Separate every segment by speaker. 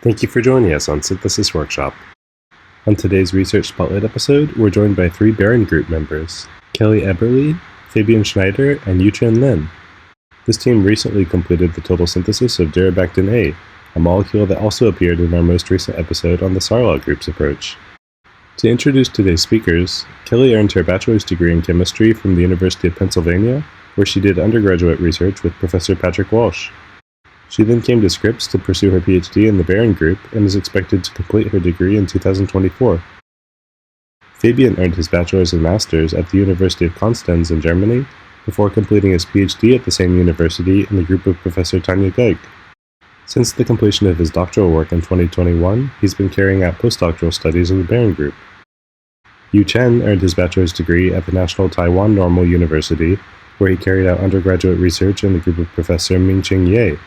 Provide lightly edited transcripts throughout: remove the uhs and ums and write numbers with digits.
Speaker 1: Thank you for joining us on Synthesis Workshop. On today's Research Spotlight episode, we're joined by 3 Baran group members, Kelly Eberle, Fabian Schneider, and You-Chen Lin. This team recently completed the total synthesis of Darobactin A, a molecule that also appeared in our most recent episode on the Sarlah group's approach. To introduce today's speakers, Kelly earned her bachelor's degree in chemistry from the University of Pennsylvania, where she did undergraduate research with Professor Patrick Walsh. She then came to Scripps to pursue her PhD in the Baran group and is expected to complete her degree in 2024. Fabian earned his bachelor's and master's at the University of Konstanz in Germany before completing his PhD at the same university in the group of Professor Tanja Geig. Since the completion of his doctoral work in 2021, he's been carrying out postdoctoral studies in the Baran group. You-Chen earned his bachelor's degree at the National Taiwan Normal University, where he carried out undergraduate research in the group of Professor Ming-Ching Ye.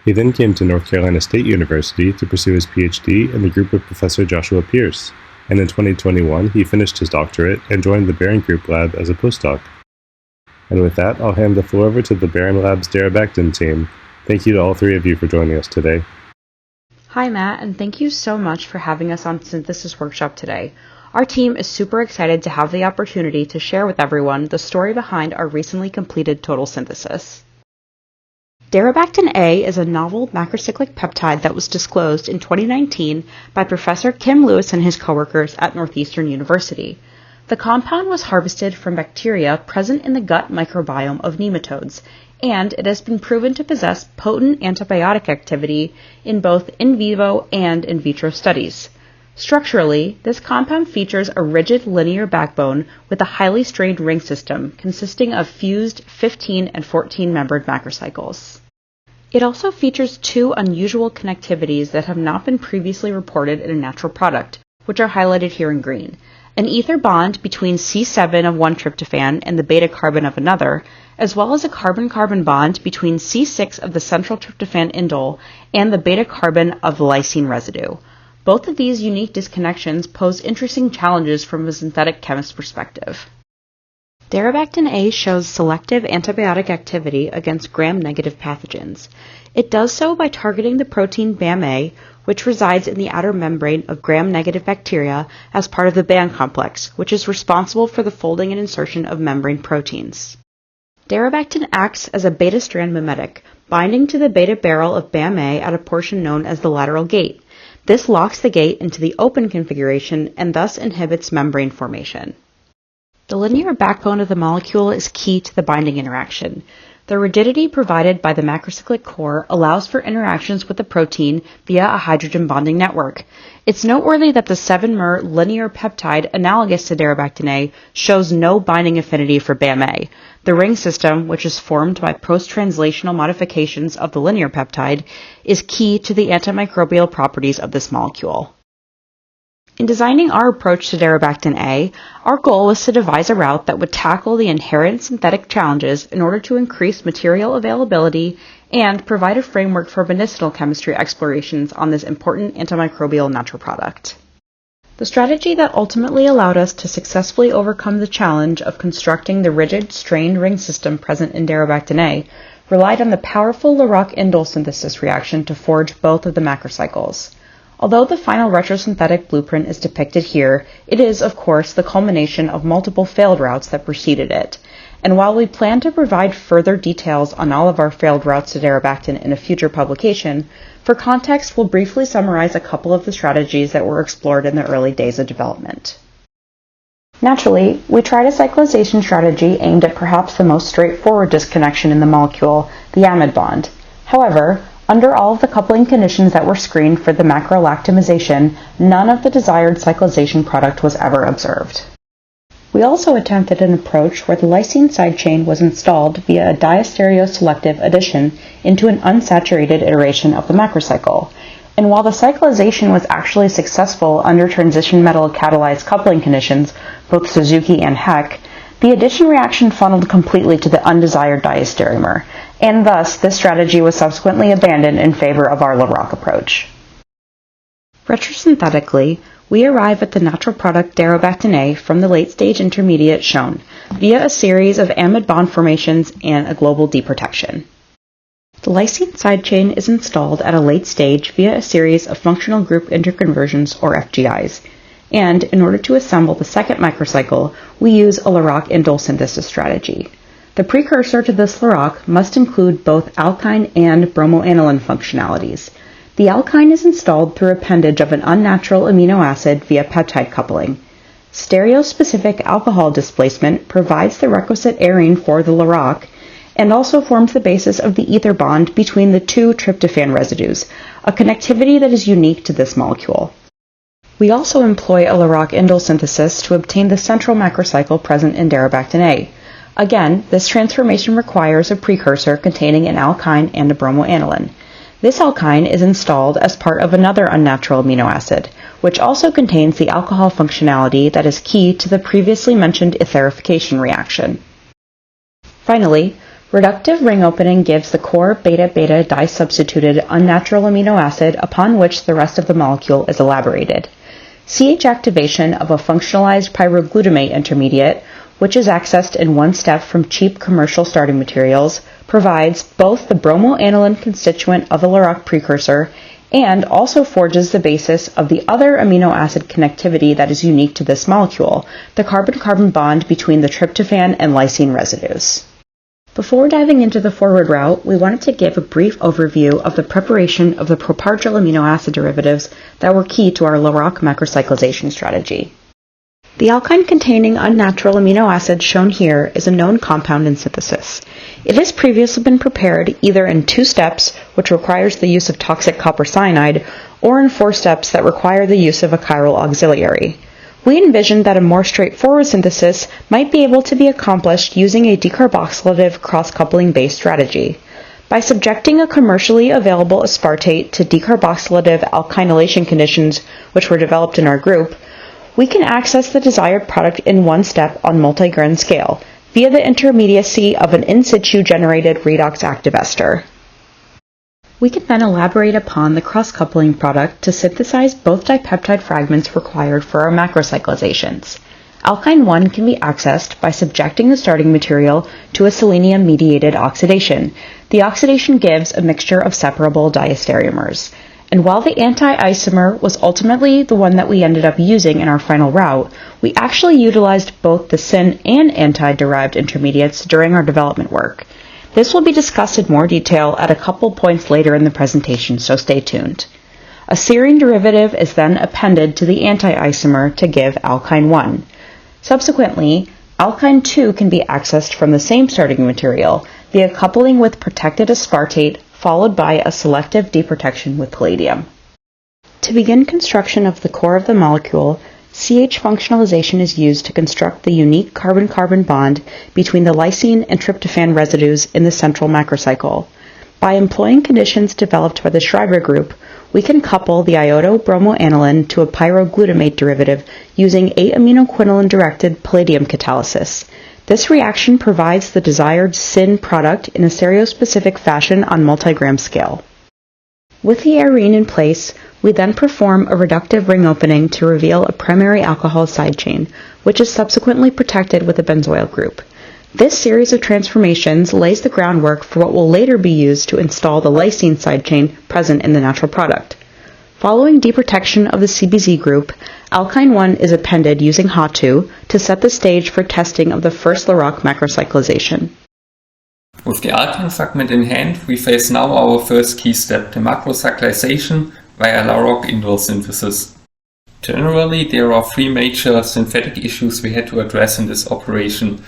Speaker 1: He then came to North Carolina State University to pursue his PhD in the group of Professor Joshua Pierce, and in 2021 he finished his doctorate and joined the Baran Group lab as a postdoc. And with that, I'll hand the floor over to the Baran Lab's Darobactin team. Thank you to all 3 of you for joining us today.
Speaker 2: Hi Matt, and thank you so much for having us on Synthesis Workshop today. Our team is super excited to have the opportunity to share with everyone the story behind our recently completed total synthesis. Darobactin A is a novel macrocyclic peptide that was disclosed in 2019 by Professor Kim Lewis and his coworkers at Northeastern University. The compound was harvested from bacteria present in the gut microbiome of nematodes, and it has been proven to possess potent antibiotic activity in both in vivo and in vitro studies. Structurally, this compound features a rigid linear backbone with a highly strained ring system consisting of fused 15 and 14-membered macrocycles. It also features 2 unusual connectivities that have not been previously reported in a natural product, which are highlighted here in green: an ether bond between C7 of one tryptophan and the beta carbon of another, as well as a carbon-carbon bond between C6 of the central tryptophan indole and the beta carbon of the lysine residue. Both of these unique disconnections pose interesting challenges from a synthetic chemist's perspective. Darobactin A shows selective antibiotic activity against gram-negative pathogens. It does so by targeting the protein BAM-A, which resides in the outer membrane of gram-negative bacteria as part of the band complex, which is responsible for the folding and insertion of membrane proteins. Darobactin acts as a beta-strand mimetic, binding to the beta barrel of BAM-A at a portion known as the lateral gate. This locks the gate into the open configuration and thus inhibits membrane formation. The linear backbone of the molecule is key to the binding interaction. The rigidity provided by the macrocyclic core allows for interactions with the protein via a hydrogen bonding network. It's noteworthy that the 7-mer linear peptide analogous to Darobactin A shows no binding affinity for BAM-A. The ring system, which is formed by post-translational modifications of the linear peptide, is key to the antimicrobial properties of this molecule. In designing our approach to Darobactin A, our goal was to devise a route that would tackle the inherent synthetic challenges in order to increase material availability and provide a framework for medicinal chemistry explorations on this important antimicrobial natural product. The strategy that ultimately allowed us to successfully overcome the challenge of constructing the rigid, strained ring system present in Darobactin A relied on the powerful Larock indole synthesis reaction to forge both of the macrocycles. Although the final retrosynthetic blueprint is depicted here, it is, of course, the culmination of multiple failed routes that preceded it. And while we plan to provide further details on all of our failed routes to Darobactin in a future publication, for context, we'll briefly summarize a couple of the strategies that were explored in the early days of development. Naturally, we tried a cyclization strategy aimed at perhaps the most straightforward disconnection in the molecule, the amide bond. However, under all of the coupling conditions that were screened for the macrolactamization, none of the desired cyclization product was ever observed. We also attempted an approach where the lysine side chain was installed via a diastereoselective addition into an unsaturated iteration of the macrocycle. And while the cyclization was actually successful under transition metal catalyzed coupling conditions, both Suzuki and Heck, the addition reaction funneled completely to the undesired diastereomer, and thus this strategy was subsequently abandoned in favor of our Larock approach. Retrosynthetically, we arrive at the natural product Darobactin A from the late-stage intermediate shown, via a series of amide bond formations and a global deprotection. The lysine side chain is installed at a late stage via a series of functional group interconversions, or FGIs, and in order to assemble the second macrocycle, we use a Larock indole synthesis strategy. The precursor to this Larock must include both alkyne and bromoaniline functionalities. The alkyne is installed through appendage of an unnatural amino acid via peptide coupling. Stereospecific alcohol displacement provides the requisite arene for the Larock and also forms the basis of the ether bond between the two tryptophan residues, a connectivity that is unique to this molecule. We also employ a Larock indole synthesis to obtain the central macrocycle present in Darobactin A. Again, this transformation requires a precursor containing an alkyne and a bromoaniline. This alkyne is installed as part of another unnatural amino acid, which also contains the alcohol functionality that is key to the previously mentioned etherification reaction. Finally, reductive ring opening gives the core beta-beta disubstituted unnatural amino acid upon which the rest of the molecule is elaborated. CH activation of a functionalized pyroglutamate intermediate, which is accessed in one step from cheap commercial starting materials, provides both the bromoaniline constituent of the Larock precursor and also forges the basis of the other amino acid connectivity that is unique to this molecule, the carbon-carbon bond between the tryptophan and lysine residues. Before diving into the forward route, we wanted to give a brief overview of the preparation of the propargyl amino acid derivatives that were key to our Larock macrocyclization strategy. The alkyne-containing unnatural amino acid shown here is a known compound in synthesis. It has previously been prepared either in 2 steps, which requires the use of toxic copper cyanide, or in 4 steps that require the use of a chiral auxiliary. We envisioned that a more straightforward synthesis might be able to be accomplished using a decarboxylative cross-coupling-based strategy. By subjecting a commercially available aspartate to decarboxylative alkynylation conditions which were developed in our group, we can access the desired product in 1 step on multi-grain scale via the intermediacy of an in situ generated redox active ester. We can then elaborate upon the cross-coupling product to synthesize both dipeptide fragments required for our macrocyclizations. Alkyne 1 can be accessed by subjecting the starting material to a selenium-mediated oxidation. The oxidation gives a mixture of separable diastereomers. And while the anti-isomer was ultimately the one that we ended up using in our final route, we actually utilized both the syn and anti-derived intermediates during our development work. This will be discussed in more detail at a couple points later in the presentation, so stay tuned. A serine derivative is then appended to the anti-isomer to give alkyne 1. Subsequently, alkyne 2 can be accessed from the same starting material via coupling with protected aspartate followed by a selective deprotection with palladium. To begin construction of the core of the molecule, CH functionalization is used to construct the unique carbon-carbon bond between the lysine and tryptophan residues in the central macrocycle. By employing conditions developed by the Schreiber group, we can couple the iodo-bromoaniline to a pyroglutamate derivative using 8-aminoquinoline-directed palladium catalysis. This reaction provides the desired syn product in a stereospecific fashion on multigram scale. With the arene in place, we then perform a reductive ring opening to reveal a primary alcohol side chain, which is subsequently protected with a benzoyl group. This series of transformations lays the groundwork for what will later be used to install the lysine side chain present in the natural product. Following deprotection of the CBZ group, alkyne 1 is appended using HA2 to set the stage for testing of the first Larock macrocyclization.
Speaker 3: With the alkyne fragment in hand, we face now our first key step, the macrocyclization via Larock indole synthesis. Generally, there are 3 major synthetic issues we had to address in this operation.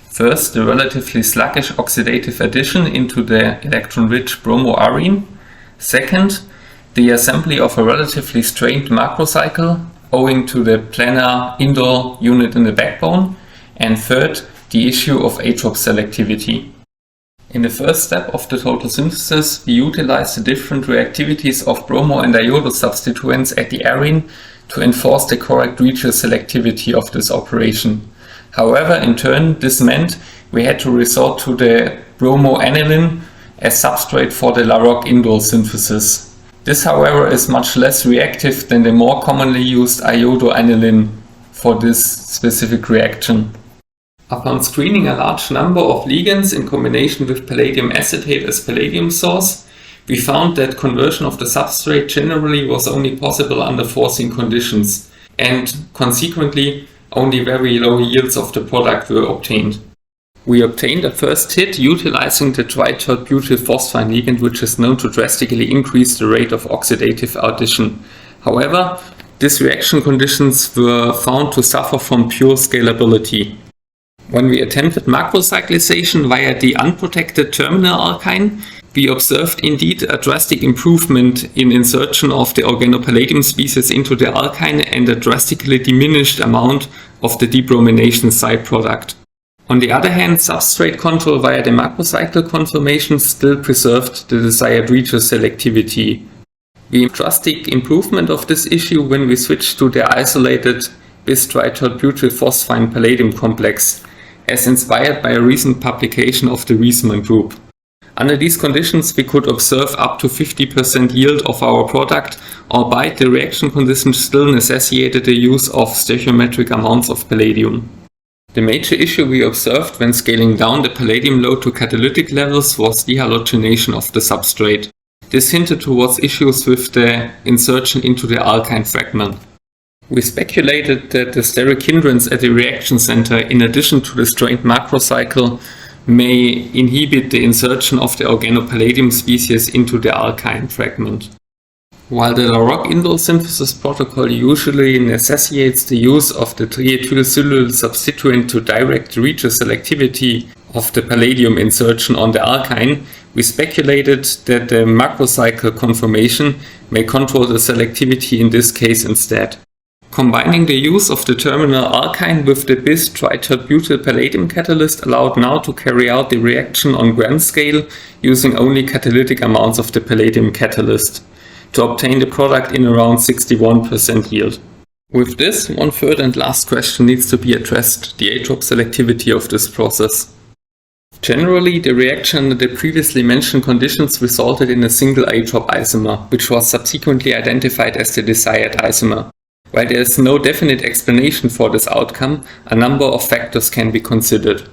Speaker 3: First, the relatively sluggish oxidative addition into the electron-rich bromoarene. Second, the assembly of a relatively strained macrocycle owing to the planar indole unit in the backbone. And third, the issue of Atropselectivity. In the first step of the total synthesis, we utilize the different reactivities of bromo and iodo substituents at the arene to enforce the correct retroselectivity of this operation. However, in turn, this meant we had to resort to the bromoaniline as substrate for the Larock indole synthesis. This, however, is much less reactive than the more commonly used iodoaniline for this specific reaction. Upon screening a large number of ligands in combination with palladium acetate as palladium source, we found that conversion of the substrate generally was only possible under forcing conditions, and consequently only very low yields of the product were obtained. We obtained a first hit utilizing the triterbutyl phosphine ligand, which is known to drastically increase the rate of oxidative addition. However, these reaction conditions were found to suffer from pure scalability. When we attempted macrocyclization via the unprotected terminal alkyne, we observed indeed a drastic improvement in insertion of the organopalladium species into the alkyne and a drastically diminished amount of the debromination side product. On the other hand, substrate control via the macrocycle conformation still preserved the desired retroselectivity. We had drastic improvement of this issue when we switched to the isolated bis-triterbutyl phosphine palladium complex, as inspired by a recent publication of the Reisman group. Under these conditions, we could observe up to 50% yield of our product, albeit the reaction conditions still necessitated the use of stoichiometric amounts of palladium. The major issue we observed when scaling down the palladium load to catalytic levels was dehalogenation of the substrate. This hinted towards issues with the insertion into the alkyne fragment. We speculated that the steric hindrance at the reaction center, in addition to the strained macrocycle, may inhibit the insertion of the organopalladium species into the alkyne fragment. While the Larock indole synthesis protocol usually necessitates the use of the triethylsilyl substituent to direct retroselectivity of the palladium insertion on the alkyne, we speculated that the macrocycle conformation may control the selectivity in this case instead. Combining the use of the terminal alkyne with the bis-triterbutyl palladium catalyst allowed now to carry out the reaction on gram scale using only catalytic amounts of the palladium catalyst, to obtain the product in around 61% yield. With this, one third and last question needs to be addressed: the atropselectivity of this process. Generally, the reaction under the previously mentioned conditions resulted in a single atrop isomer, which was subsequently identified as the desired isomer. While there is no definite explanation for this outcome, a number of factors can be considered.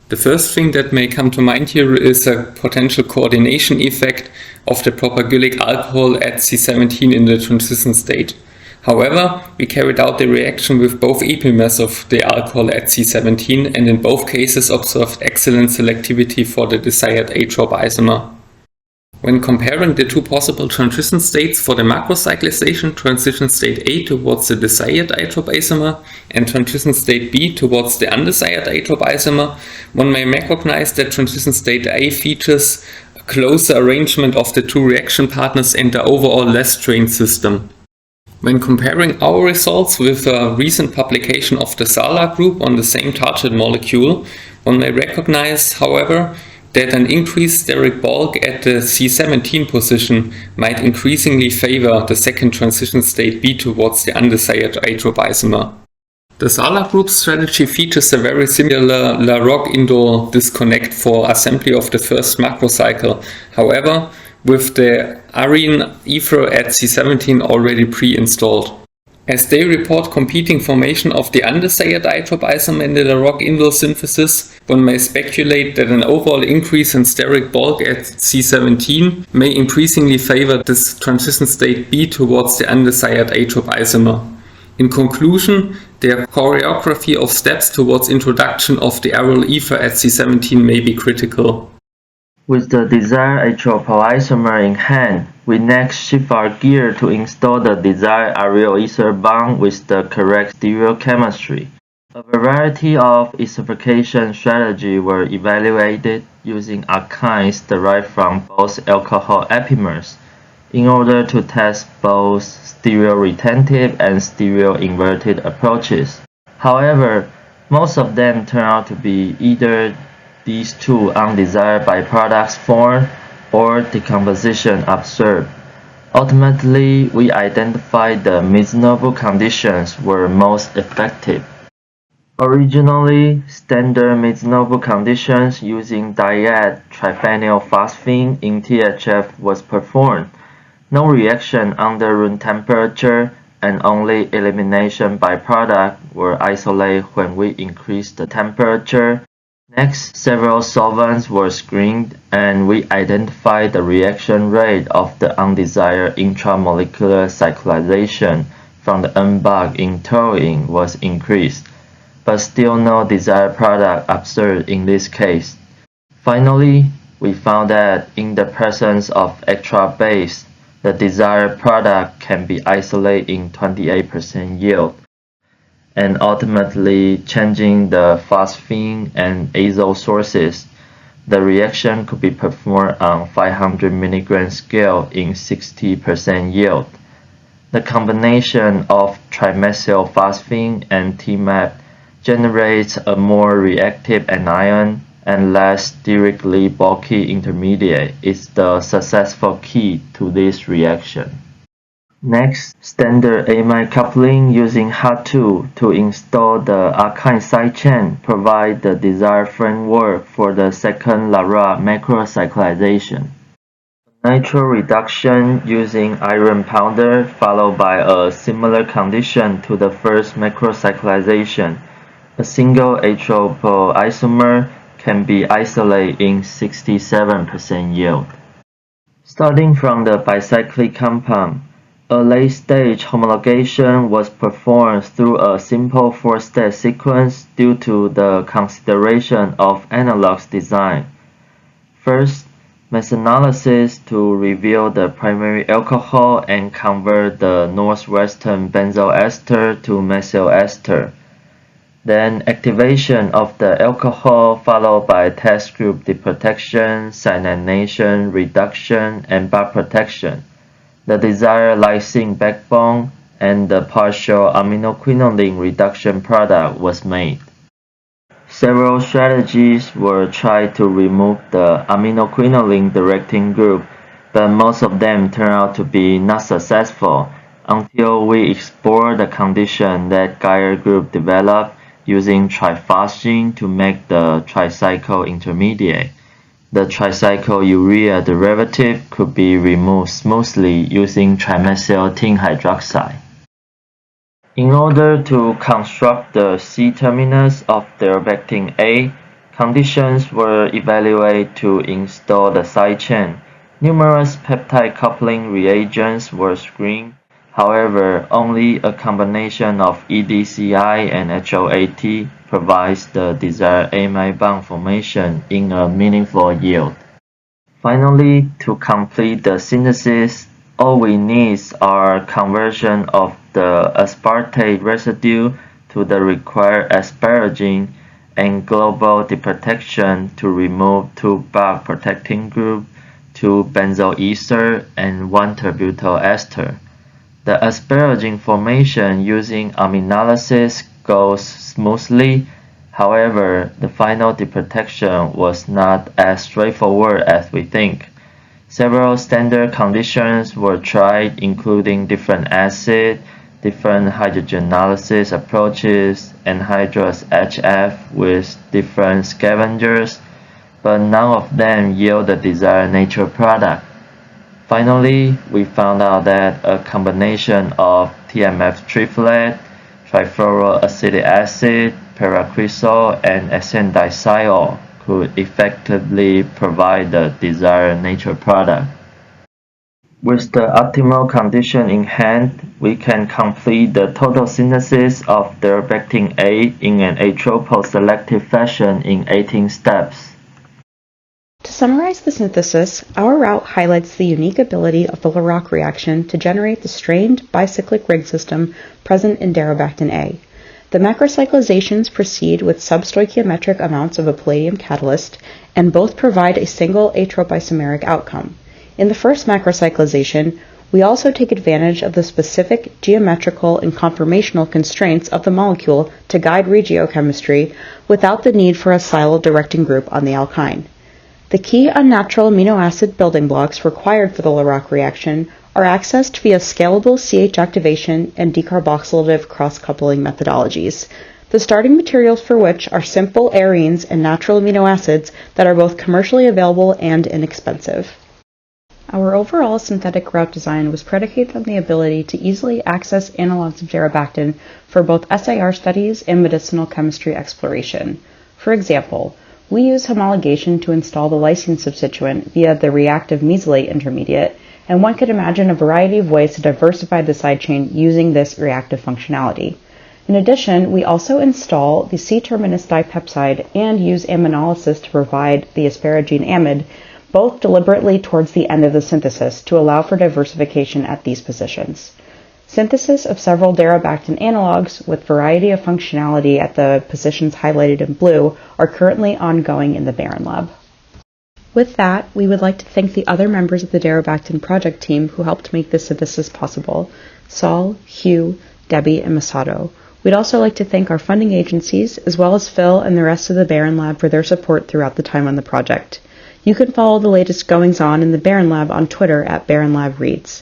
Speaker 3: The first thing that may come to mind here is a potential coordination effect of the propagylic alcohol at C17 in the transition state. However, we carried out the reaction with both epimers of the alcohol at C17 and in both cases observed excellent selectivity for the desired atrop isomer. When comparing the two possible transition states for the macrocyclization, transition state A towards the desired atrop isomer and transition state B towards the undesired atrop isomer, one may recognize that transition state A features a closer arrangement of the two reaction partners and the overall less strained system. When comparing our results with a recent publication of the Sarlah group on the same target molecule, one may recognize, however, that an increased steric bulk at the C17 position might increasingly favor the second transition state B towards the undesired atrop isomer. The Sarlah group's strategy features a very similar Larock indole disconnect for assembly of the first macrocycle, however, with the arene ether at C17 already pre-installed. As they report competing formation of the undesired atrop isomer in the Larock indole synthesis, one may speculate that an overall increase in steric bulk at C17 may increasingly favor this transition state B towards the undesired atrop isomer. In conclusion, their choreography of steps towards introduction of the aryl ether at C17 may be critical.
Speaker 4: With the desired atropoisomer in hand, we next shift our gear to install the desired aryl ether bond with the correct stereochemistry. A variety of esterification strategies were evaluated using alkynes derived from both alcohol epimers in order to test both stereoretentive and stereoinverted approaches. However, most of them turn out to be either these two undesired byproducts formed or decomposition observed. Ultimately, we identified the reasonable conditions were most effective. Originally, standard reasonable conditions using diet triphenylphosphine in THF was performed. No reaction under room temperature and only elimination byproduct were isolated when we increased the temperature. Next, several solvents were screened, and we identified the reaction rate of the undesired intramolecular cyclization from the N-bug in toluene was increased, but still no desired product observed in this case. Finally, we found that in the presence of extra base, the desired product can be isolated in 28% yield, and ultimately changing the phosphine and azole sources, the reaction could be performed on 500 mg scale in 60% yield. The combination of trimethylphosphine and TMAP generates a more reactive anion and less sterically bulky intermediate is the successful key to this reaction. Next, standard amide coupling using HAT2 to install the alkyne side chain provide the desired framework for the second Larock macrocyclization. Nitro reduction using iron powder followed by a similar condition to the first macrocyclization. A single atropoisomer can be isolated in 67% yield. Starting from the bicyclic compound, a late-stage homologation was performed through a simple four-step sequence due to the consideration of analogous design. First, methanalysis to reveal the primary alcohol and convert the northwestern benzyl ester to methyl ester. Then activation of the alcohol followed by test group deprotection, cyanidation, reduction, and bioprotection. The desired lysine backbone and the partial aminoquinoline reduction product was made. Several strategies were tried to remove the aminoquinoline directing group, but most of them turned out to be not successful until we explored the condition that Geyer group developed using triphosgene to make the tricycle intermediate. The tricycle urea derivative could be removed smoothly using trimethyl tin hydroxide. In order to construct the C-terminus of Darobactin A, conditions were evaluated to install the side chain. Numerous peptide coupling reagents were screened. However, only a combination of EDCI and HOAT provides the desired amide bond formation in a meaningful yield. Finally, to complete the synthesis, all we need are conversion of the aspartate residue to the required asparagine and global deprotection to remove 2 bulk protecting group, 2 benzyl ether, and 1 terbutyl ester. The asparagine formation using aminolysis goes smoothly. However, the final deprotection was not as straightforward as we think. Several standard conditions were tried, including different acid, different hydrogenolysis approaches, anhydrous HF with different scavengers, but none of them yield the desired nature product. Finally, we found out that a combination of TMF triplet, trifluoroacetic acid, paracresol, and acetyldiol could effectively provide the desired nature product. With the optimal condition in hand, we can complete the total synthesis of Darobactin A in an atroposelective fashion in 18 steps.
Speaker 2: To summarize the synthesis, our route highlights the unique ability of the Larock reaction to generate the strained bicyclic ring system present in Darobactin A. The macrocyclizations proceed with substoichiometric amounts of a palladium catalyst, and both provide a single atropisomeric outcome. In the first macrocyclization, we also take advantage of the specific geometrical and conformational constraints of the molecule to guide regiochemistry without the need for a silyl directing group on the alkyne. The key unnatural amino acid building blocks required for the Larock reaction are accessed via scalable CH activation and decarboxylative cross-coupling methodologies, the starting materials for which are simple arenes and natural amino acids that are both commercially available and inexpensive. Our overall synthetic route design was predicated on the ability to easily access analogs of Darobactin for both SAR studies and medicinal chemistry exploration. For example, we use homologation to install the lysine substituent via the reactive mesylate intermediate, and one could imagine a variety of ways to diversify the side chain using this reactive functionality. In addition, we also install the C-terminus dipeptide and use aminolysis to provide the asparagine amide, both deliberately towards the end of the synthesis to allow for diversification at these positions. Synthesis of several Darobactin analogs with variety of functionality at the positions highlighted in blue are currently ongoing in the Baran lab. With that, we would like to thank the other members of the Darobactin project team who helped make this synthesis possible: Saul, Hugh, Debbie, and Masato. We'd also like to thank our funding agencies, as well as Phil and the rest of the Baran lab for their support throughout the time on the project. You can follow the latest goings-on in the Baran lab on Twitter at BaranLabReads.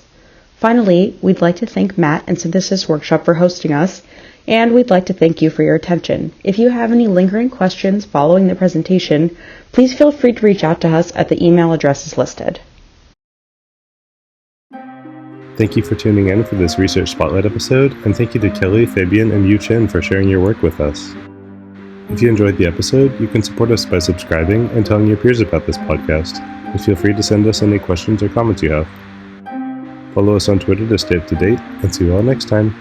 Speaker 2: Finally, we'd like to thank Matt and Synthesis Workshop for hosting us, and we'd like to thank you for your attention. If you have any lingering questions following the presentation, please feel free to reach out to us at the email addresses listed.
Speaker 1: Thank you for tuning in for this Research Spotlight episode, and thank you to Kelly, Fabian, and You-Chen for sharing your work with us. If you enjoyed the episode, you can support us by subscribing and telling your peers about this podcast, and feel free to send us any questions or comments you have. Follow us on Twitter to stay up to date, and see you all next time.